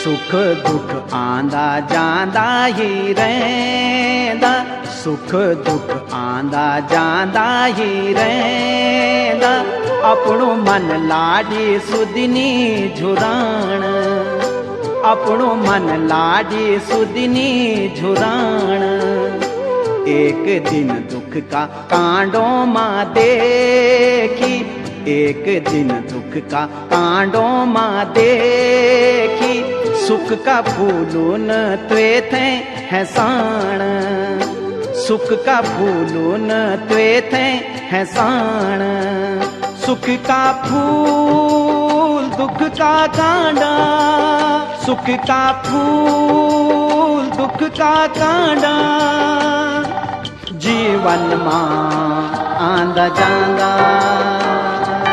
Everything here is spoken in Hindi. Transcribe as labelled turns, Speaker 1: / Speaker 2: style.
Speaker 1: सुख दुख आंदा जांदा ही रहंदा, सुख दुख आंदा जांदा ही रहंदा। अपनो मन लाडी सुदनी झुराण, अपनो मन लाडी सुदनी झुराण। एक दिन दुख का कांडों मां देखी, एक दिन दुख का कांडों मां देखी। सुख का फूलों न त्वे थे है साण, सुख का फूलों न त्वे थे है साण। सुख का फूल दुख का कांडा, सुख का फूल दुख का कांडा। जीवन मां आंदा जांदा